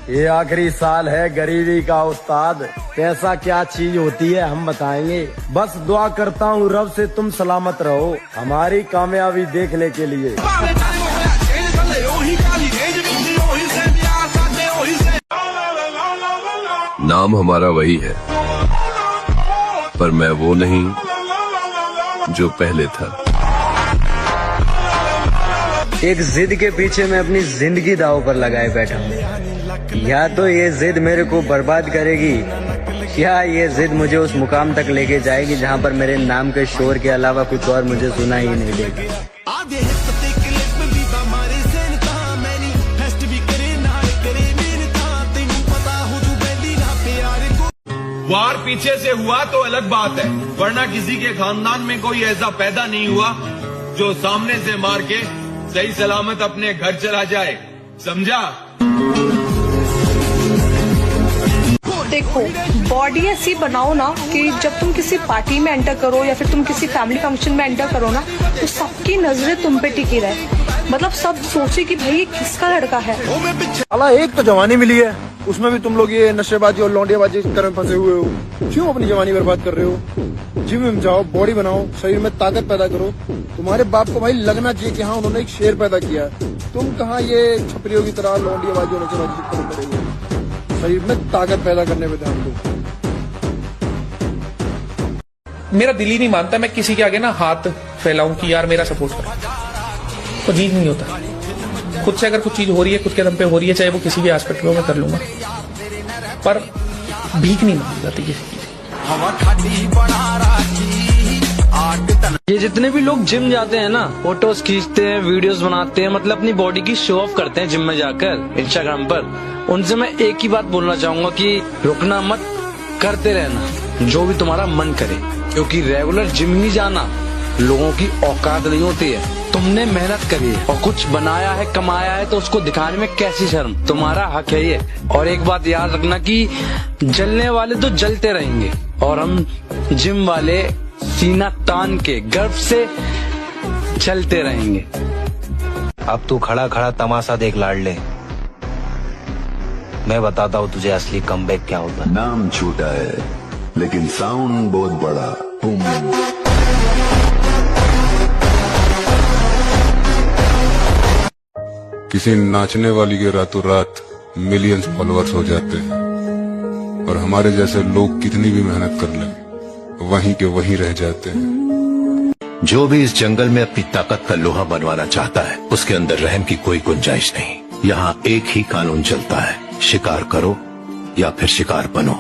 ये आखिरी साल है गरीबी का उस्ताद, पैसा क्या चीज होती है हम बताएंगे। बस दुआ करता हूँ रब से तुम सलामत रहो हमारी कामयाबी देखने के लिए। नाम हमारा वही है, पर मैं वो नहीं जो पहले था। एक जिद के पीछे मैं अपनी जिंदगी दांव पर लगाए बैठा हूँ। या तो ये जिद मेरे को बर्बाद करेगी, या ये जिद मुझे उस मुकाम तक लेके जाएगी जहाँ पर मेरे नाम के शोर के अलावा कुछ और मुझे सुना ही नहीं देगा। वार पीछे से हुआ तो अलग बात है, वरना किसी के खानदान में कोई ऐसा पैदा नहीं हुआ जो सामने से मार के सही सलामत अपने घर चला जाए, समझा? देखो, बॉडी ऐसी बनाओ ना कि जब तुम किसी पार्टी में एंटर करो या फिर तुम किसी फैमिली फंक्शन में एंटर करो ना, तो सबकी नजरें तुम पे टिकी रहे। मतलब सब सोचे कि भाई ये किसका लड़का है। अला एक तो जवानी मिली है, उसमें भी तुम लोग ये नशेबाजी और लौंडियाबाजी में फंसे हुए हो। क्यों अपनी जवानी बर्बाद कर रहे हो? जिम में जाओ, बॉडी बनाओ, शरीर में ताकत पैदा करो। तुम्हारे बाप को भाई लगना चाहिए कि हाँ उन्होंने एक शेर पैदा किया। तुम कहाँ ये छपरियों की तरह लौंडियाबाजी और नशेबाजी करोगे? शरीर में ताकत पैदा करने में ध्यान दो। मेरा दिल ही नहीं मानता मैं किसी के आगे ना हाथ फैलाऊं कि यार मेरा सपोर्ट करो, तो जीत नहीं होता। खुद से अगर कुछ चीज हो रही है, खुद के दम पे हो रही है, चाहे वो किसी भी एस्पेक्ट में, मैं कर लूंगा, पर भीख नहीं मांगी जाती किसी की। ये जितने भी लोग जिम जाते हैं ना, फोटोज खींचते हैं, वीडियोस बनाते हैं, मतलब अपनी बॉडी की शो ऑफ करते हैं जिम में जाकर इंस्टाग्राम पर, उनसे मैं एक ही बात बोलना चाहूंगा कि रुकना मत, करते रहना जो भी तुम्हारा मन करे, क्योंकि रेगुलर जिम ही जाना लोगों की औकात नहीं होती है। तुमने मेहनत करी है और कुछ बनाया है, कमाया है, तो उसको दिखाने में कैसी शर्म, तुम्हारा हक है ये। और एक बात याद रखना कि जलने वाले तो जलते रहेंगे और हम जिम वाले सीना तान के गर्व से चलते रहेंगे। अब तू खड़ा खड़ा तमाशा देख लाडले, मैं बताता हूँ तुझे असली कमबैक क्या होता है। नाम छोटा है लेकिन साउंड बहुत बड़ा, बूम। किसी नाचने वाली के रातों रात मिलियंस फॉलोअर्स हो जाते हैं, और हमारे जैसे लोग कितनी भी मेहनत कर लें वहीं के वहीं रह जाते हैं। जो भी इस जंगल में अपनी ताकत का लोहा बनवाना चाहता है, उसके अंदर रहम की कोई गुंजाइश नहीं। यहाँ एक ही कानून चलता है, शिकार करो या फिर शिकार बनो।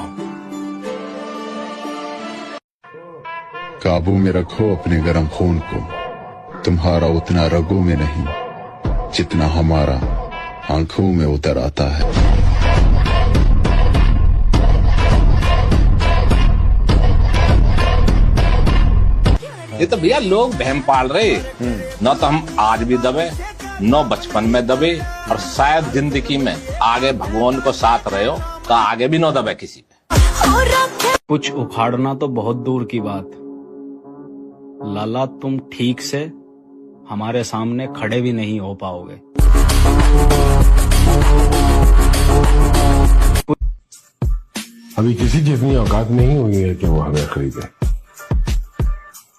काबू में रखो अपने गर्म खून को, तुम्हारा उतना रगों में नहीं जितना हमारा आंखों में उतर आता है। ये तो भैया लोग बहम पाल रहे, न तो हम आज भी दबे, न बचपन में दबे, और शायद जिंदगी में आगे भगवान को साथ रहे हो तो आगे भी न दबे किसी पे। कुछ उखाड़ना तो बहुत दूर की बात, लाला तुम ठीक से हमारे सामने खड़े भी नहीं हो पाओगे। अभी किसी की इतनी औकात नहीं हुई है कि वो हमें खरीदे,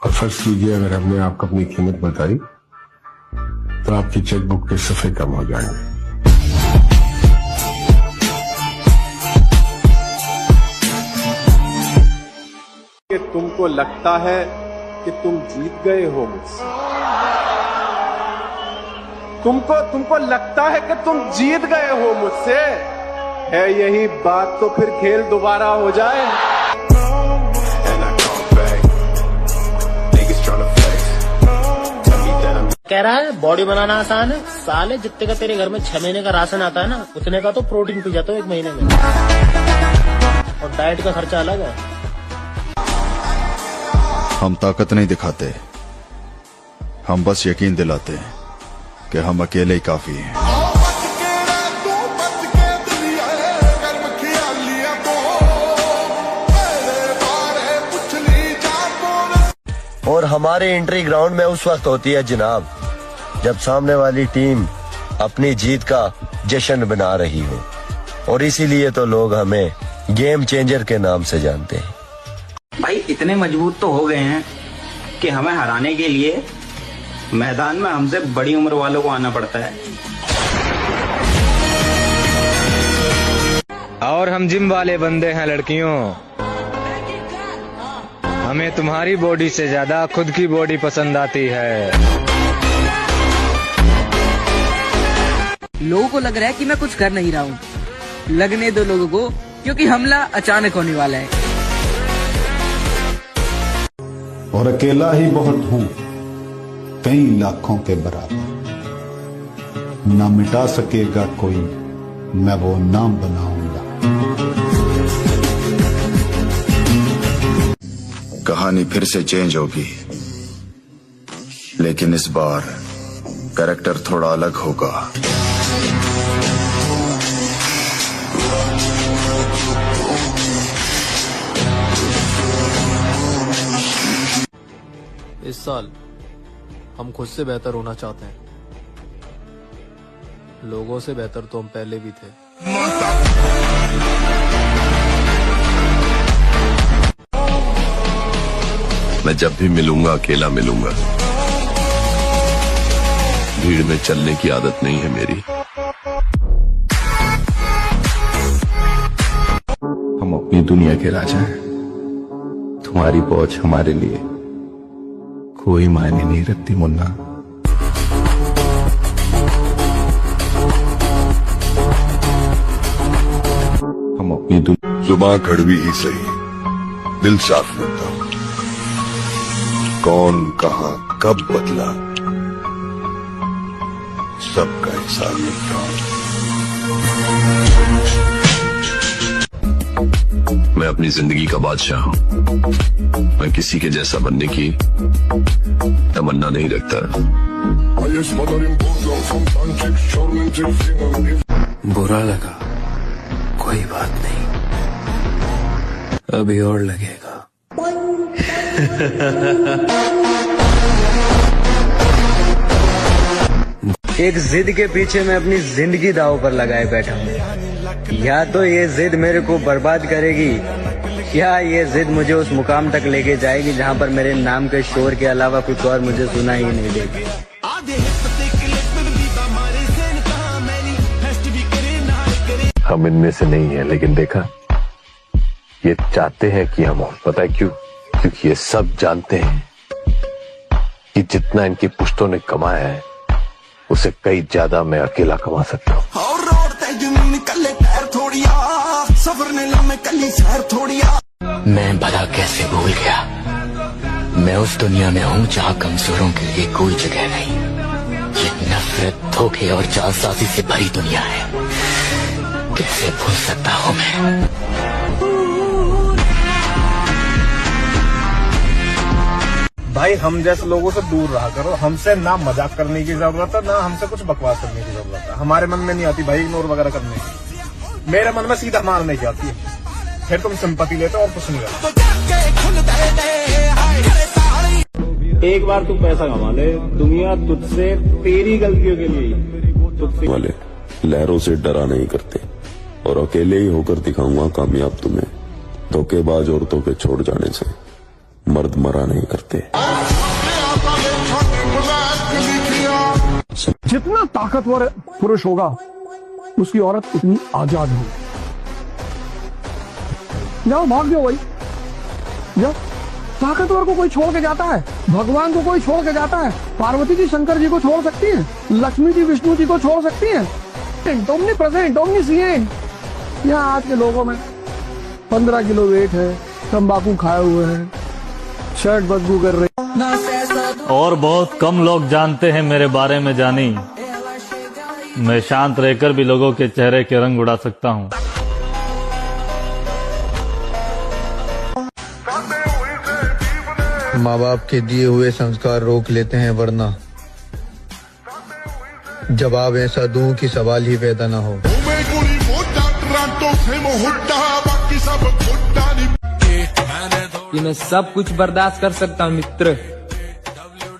और फर्ज कीजिए अगर हमने आपको अपनी कीमत बताई तो आपकी चेकबुक के सफ़े कम हो जाएंगे। कि तुमको लगता है कि तुम जीत गए हो मुझसे, तुमको लगता है कि तुम जीत गए हो मुझसे, है यही बात तो फिर खेल दोबारा हो जाए। कह रहा है बॉडी बनाना आसान है, साले जितने का तेरे घर में 6 महीने का राशन आता है ना, उतने का तो प्रोटीन पी जाता हूँ 1 महीने में, और डाइट का खर्चा अलग है। हम ताकत नहीं दिखाते, हम बस यकीन दिलाते हैं कि हम अकेले ही काफी हैं। और हमारी एंट्री ग्राउंड में उस वक्त होती है जनाब, जब सामने वाली टीम अपनी जीत का जश्न बना रही हो। और इसीलिए तो लोग हमें गेम चेंजर के नाम से जानते हैं। भाई इतने मजबूत तो हो गए हैं कि हमें हराने के लिए मैदान में हमसे बड़ी उम्र वालों को आना पड़ता है। और हम जिम वाले बंदे हैं लड़कियों, हमें तुम्हारी बॉडी से ज्यादा खुद की बॉडी पसंद आती है। लोगों को लग रहा है कि मैं कुछ कर नहीं रहा हूँ, लगने दो लोगों को, क्योंकि हमला अचानक होने वाला है। और अकेला ही बहुत हूँ कई लाखों के बराबर, ना मिटा सकेगा कोई मैं वो नाम बनाऊंगा। कहानी फिर से चेंज होगी, लेकिन इस बार कैरेक्टर थोड़ा अलग होगा। इस साल हम खुद से बेहतर होना चाहते हैं। लोगों से बेहतर तो हम पहले भी थे। मैं जब भी मिलूंगा अकेला मिलूंगा। भीड़ में चलने की आदत नहीं है मेरी। हम अपनी दुनिया के राजा हैं। तुम्हारी पहुंच हमारे लिए कोई मायने नहीं रखती मुन्ना। हम अपनी जुबान कड़वी ही सही, दिल साफ रखता हूं। कौन कहां कब बदला सबका हिसाब रखता हूं। मैं अपनी जिंदगी का बादशाह हूं। मैं किसी के जैसा बनने की तमन्ना नहीं रखता। बुरा लगा, कोई बात नहीं, अभी और लगेगा। एक जिद के पीछे मैं अपनी जिंदगी दांव पर लगाए बैठा हूँ। या तो ये जिद मेरे को बर्बाद करेगी, या ये जिद मुझे उस मुकाम तक लेके जाएगी जहाँ पर मेरे नाम के शोर के अलावा कुछ और मुझे सुना ही नहीं देगी। हम इनमें से नहीं है, लेकिन देखा ये चाहते हैं कि हम हों। पता है क्यों? क्योंकि ये सब जानते हैं कि जितना इनकी पुश्तों ने कमाया है उसे कई ज्यादा मैं अकेला कमा सकता हूँ। मैं भला कैसे भूल गया, मैं उस दुनिया में हूँ जहाँ कमजोरों के लिए कोई जगह नहीं। ये नफरत, धोखे और जालसाजी से भरी दुनिया है, कैसे भूल सकता हूँ मैं। भाई हम जैसे लोगों से दूर रहा करो। हमसे ना मजाक करने की जरूरत है, ना हमसे कुछ बकवास करने की जरूरत है। हमारे मन में नहीं आती भाई इग्नोर वगैरह करने की। मेरे मन में सीधा मारने की आती है। फिर तुम सिंपैथी लेते हो और कुछ नहीं करते। एक बार तू पैसा कमा ले, दुनिया तुझसे तेरी गलतियों के लिए तुझसे वाले लहरों से डरा नहीं करते, और अकेले ही होकर दिखाऊंगा कामयाब तुम्हें। धोखेबाज औरतों के छोड़ जाने से मर्द मरा नहीं करते। जितना ताकतवर पुरुष होगा उसकी औरत उतनी आजाद होगी। जाओ भाग जाओ भाई, जाओ। ताकतवर को कोई छोड़ के जाता है, भगवान को कोई छोड़ के जाता है। पार्वती जी शंकर जी को छोड़ सकती है, लक्ष्मी जी विष्णु जी को छोड़ सकती है। Omnipresent, omniscient. यहाँ आज के लोगों में 15 किलो वेट है, तंबाकू खाए हुए हैं, शर्ट बदबू कर रही। और बहुत कम लोग जानते हैं मेरे बारे में जानी, मैं शांत रहकर भी लोगों के चेहरे के रंग उड़ा सकता हूँ। माँ बाप के दिए हुए संस्कार रोक लेते हैं, वरना जवाब ऐसा दूं कि सवाल ही पैदा ना हो। कि मैं सब कुछ बर्दाश्त कर सकता हूँ मित्र,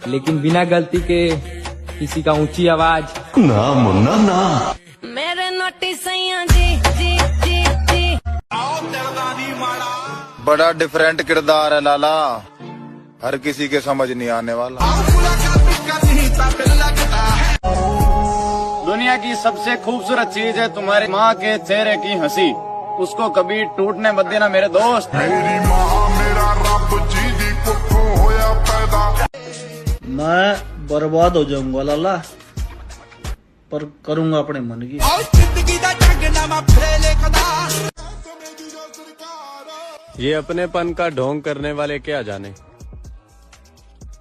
लेकिन बिना गलती के किसी का ऊंची आवाज ना मुन्ना ना। मेरे नोटिस जी बड़ा डिफरेंट किरदार है लाला, हर किसी के समझ नहीं आने वाला। दुनिया की सबसे खूबसूरत चीज है तुम्हारी माँ के चेहरे की हंसी, उसको कभी टूटने मत देना मेरे दोस्त। मैं बर्बाद हो जाऊंगा लाला, पर करूंगा अपने मन की। ये अपनेपन का ढोंग करने वाले क्या जाने,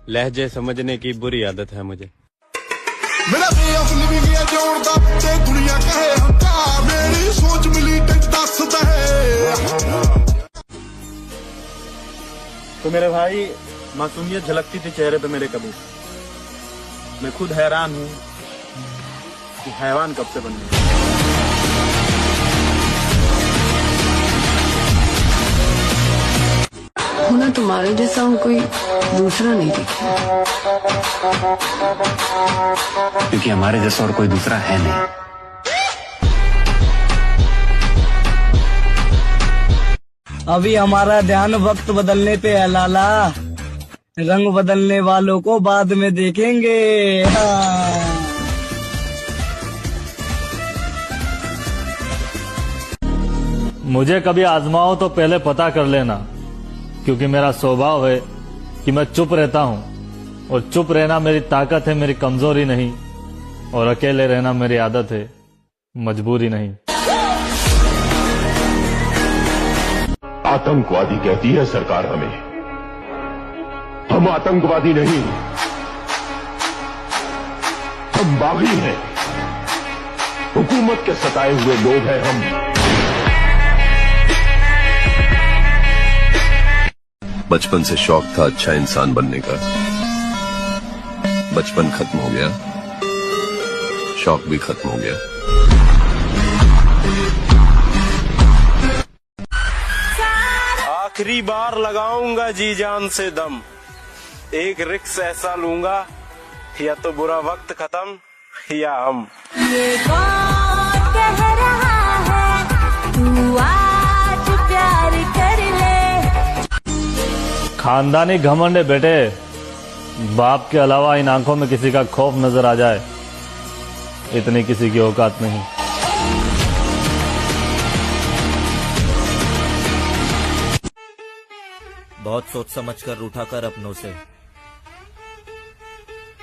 लहजे समझने की बुरी आदत है मुझे। मेरा वे ऑफ लिविंग है जोड़दा ते दुनिया कहे हंकार, मेरी सोच मिली ते दसदा है। तो मेरे भाई मासूमियत झलकती थी चेहरे पे मेरे कभी। मैं खुद हैरान हूँ कि हैवान कब से बन गया। होना तुम्हारे जैसा हूँ कोई दूसरा नहीं दिखा, क्योंकि हमारे जैसा और कोई दूसरा है नहीं। अभी हमारा ध्यान वक्त बदलने पे है लाला, रंग बदलने वालों को बाद में देखेंगे। हाँ। मुझे कभी आजमाओ तो पहले पता कर लेना, क्योंकि मेरा स्वभाव है कि मैं चुप रहता हूँ, और चुप रहना मेरी ताकत है, मेरी कमजोरी नहीं, और अकेले रहना मेरी आदत है, मजबूरी नहीं। आतंकवादी कहती है सरकार हमें, हम आतंकवादी नहीं, हम बागी हैं, हुकूमत के सताए हुए लोग हैं हम। बचपन से शौक था अच्छा इंसान बनने का, बचपन खत्म हो गया, शौक भी खत्म हो गया। आखिरी बार लगाऊंगा जी जान से दम, एक रिक्स ऐसा लूंगा, या तो बुरा वक्त खत्म या हम। ये कौन कह रहा है तू आज प्यार कर ले। खानदानी घमंड है बेटे, बाप के अलावा इन आंखों में किसी का खौफ नजर आ जाए, इतनी किसी की औकात नहीं। बहुत सोच समझ कर रूठा कर अपनों से,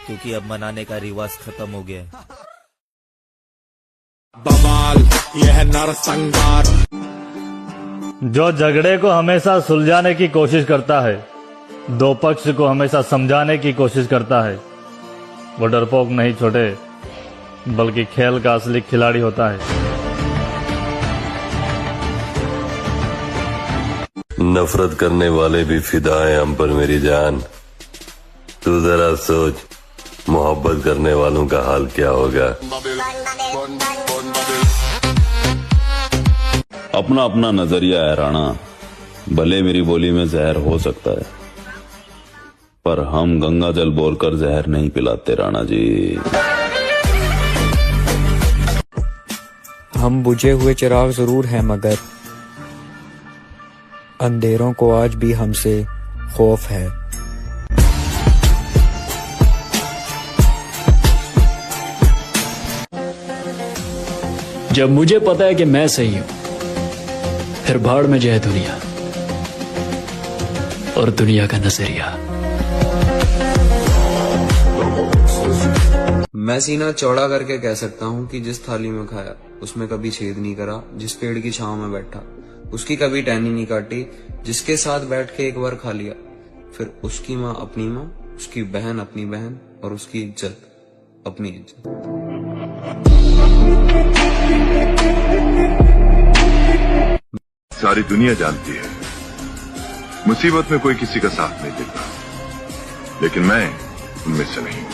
क्योंकि अब मनाने का रिवाज खत्म हो गया है। बवाल यह नरसंहार, जो झगड़े को हमेशा सुलझाने की कोशिश करता है, दो पक्ष को हमेशा समझाने की कोशिश करता है, वो डरपोक नहीं छोटे, बल्कि खेल का असली खिलाड़ी होता है। नफरत करने वाले भी फिदा हैं हम पर मेरी जान, तू जरा सोच मोहब्बत करने वालों का हाल क्या होगा। अपना अपना नजरिया है राणा, भले मेरी बोली में जहर हो सकता है, पर हम गंगा जल बोलकर जहर नहीं पिलाते राणा जी। हम बुझे हुए चिराग जरूर हैं, मगर अंधेरों को आज भी हमसे खौफ है। जब मुझे पता है कि मैं सही हूं, फिर भाड़ में जाए दुनिया और दुनिया का नजरिया। मैं सीना चौड़ा करके कह सकता हूँ कि जिस थाली में खाया उसमें कभी छेद नहीं करा, जिस पेड़ की छांव में बैठा उसकी कभी टहनी नहीं काटी, जिसके साथ बैठ के एक बार खा लिया, फिर उसकी माँ अपनी माँ, उसकी बहन अपनी बहन, और उसकी इज्जत अपनी इज्जत। सारी दुनिया जानती है मुसीबत में कोई किसी का साथ नहीं देता, लेकिन मैं उनमें से नहीं हूं।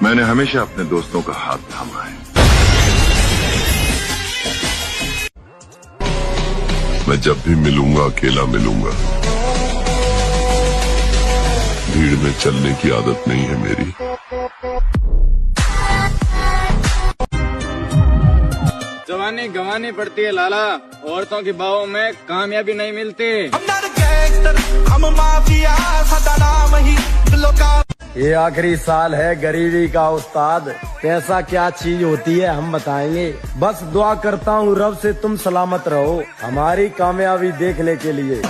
मैंने हमेशा अपने दोस्तों का हाथ थामा है। मैं जब भी मिलूंगा अकेला मिलूंगा, भीड़ में चलने की आदत नहीं है मेरी। जवानी गंवानी पड़ती है लाला, औरतों की बाहों में कामयाबी नहीं मिलती। ये आखिरी साल है गरीबी का उस्ताद, पैसा क्या चीज होती है हम बताएंगे। बस दुआ करता हूँ रब से तुम सलामत रहो, हमारी कामयाबी देखने के लिए।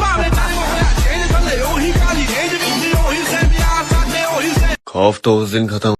खौफ तो उस दिन खत्म